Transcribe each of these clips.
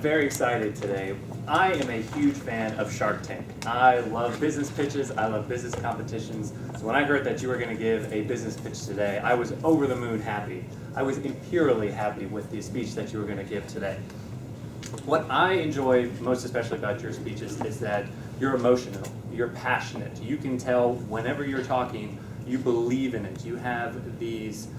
very excited today. I am a huge fan of Shark Tank. I love business pitches, I love business competitions. So when I heard that you were going to give a business pitch today, I was over the moon happy. I was imperially happy with the speech that you were going to give today. What I enjoy most especially about your speeches is that you're emotional, you're passionate. You can tell whenever you're talking, you believe in it. You have these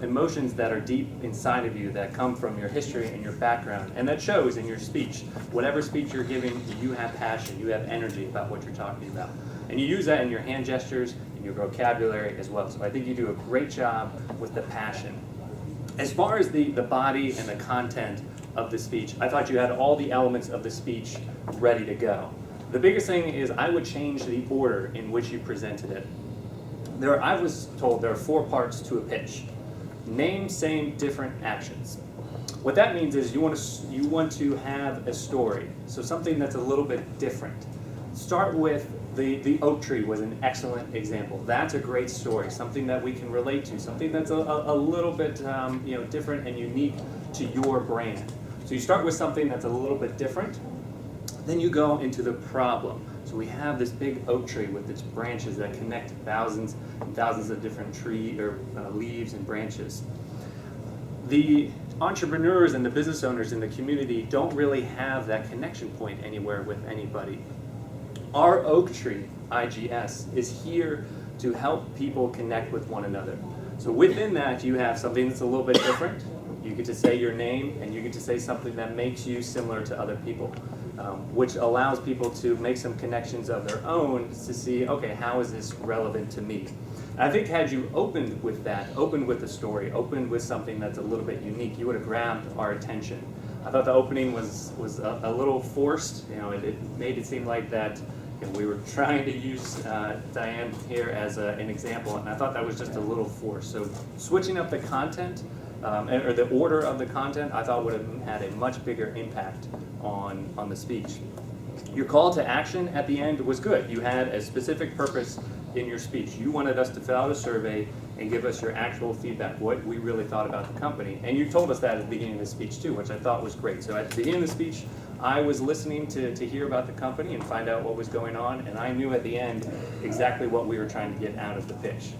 emotions that are deep inside of you that come from your history and your background, and that shows in your speech. Whatever speech you're giving, you have passion, you have energy about what you're talking about. And you use that in your hand gestures, in your vocabulary as well. So I think you do a great job with the passion. As far as the body and the content of the speech, I thought you had all the elements of the speech ready to go. The biggest thing is I would change the order in which you presented it. I was told there are 4 parts to a pitch. Name, same, different actions. What that means is you want to have a story, so something that's a little bit different. Start with the oak tree was an excellent example. That's a great story, something that we can relate to, something that's a little bit different and unique to your brand. So you start with something that's a little bit different, then you go into the problem. So we have this big oak tree with its branches that connect thousands and thousands of different leaves and branches. The entrepreneurs and the business owners in the community don't really have that connection point anywhere with anybody. Our oak tree, IGS, is here to help people connect with one another. So within that, you have something that's a little bit different. You get to say your name, and you get to say something that makes you similar to other people, which allows people to make some connections of their own to see, okay, how is this relevant to me? I think had you opened with that, opened with a story, opened with something that's a little bit unique, you would have grabbed our attention. I thought the opening was a little forced. It made it seem like that we were trying to use Diane here as an example, and I thought that was just a little forced. So switching up the content, or the order of the content, I thought would have had a much bigger impact on the speech. Your call to action at the end was good. You had a specific purpose in your speech. You wanted us to fill out a survey and give us your actual feedback, what we really thought about the company. And you told us that at the beginning of the speech too, which I thought was great. So at the beginning of the speech, I was listening to hear about the company and find out what was going on, and I knew at the end exactly what we were trying to get out of the pitch.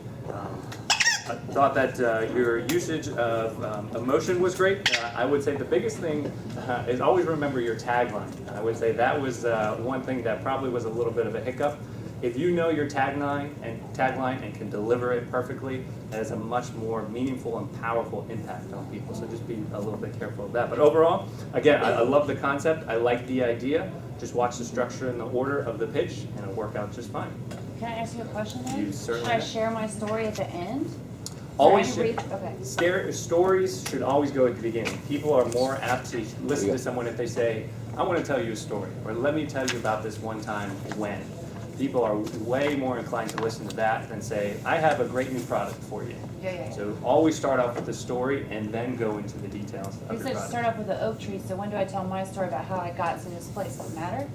I thought that your usage of emotion was great. I would say the biggest thing is always remember your tagline. I would say that was one thing that probably was a little bit of a hiccup. If you know your tagline and can deliver it perfectly, that has a much more meaningful and powerful impact on people. So just be a little bit careful of that. But overall, again, I love the concept. I like the idea. Just watch the structure and the order of the pitch, and it'll work out just fine. Can I ask you a question then? You certainly Should I can. share my story at the end? Always Okay. stories should always go at the beginning. People are more apt to listen to someone if they say, I want to tell you a story, or let me tell you about this one time when. People are way more inclined to listen to that than say, I have a great new product for you. Yeah. So always start off with the story and then go into the details of You your said product. start off with the oak tree, so when do I tell my story about how I got to this place? Does it matter?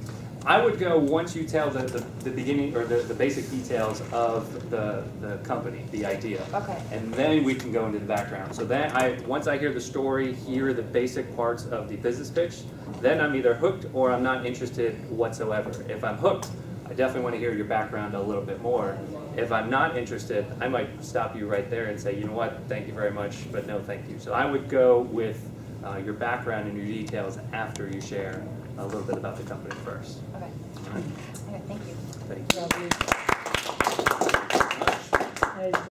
I would go once you tell the beginning or the basic details of the company, the idea. Okay. And then we can go into the background. So then once I hear the story, hear the basic parts of the business pitch, then I'm either hooked or I'm not interested whatsoever. If I'm hooked, I definitely want to hear your background a little bit more. If I'm not interested, I might stop you right there and say, you know what, thank you very much, but no thank you. So I would go with your background and your details after you share a little bit about the company first. Okay. All right. Okay, thank you. Thank you.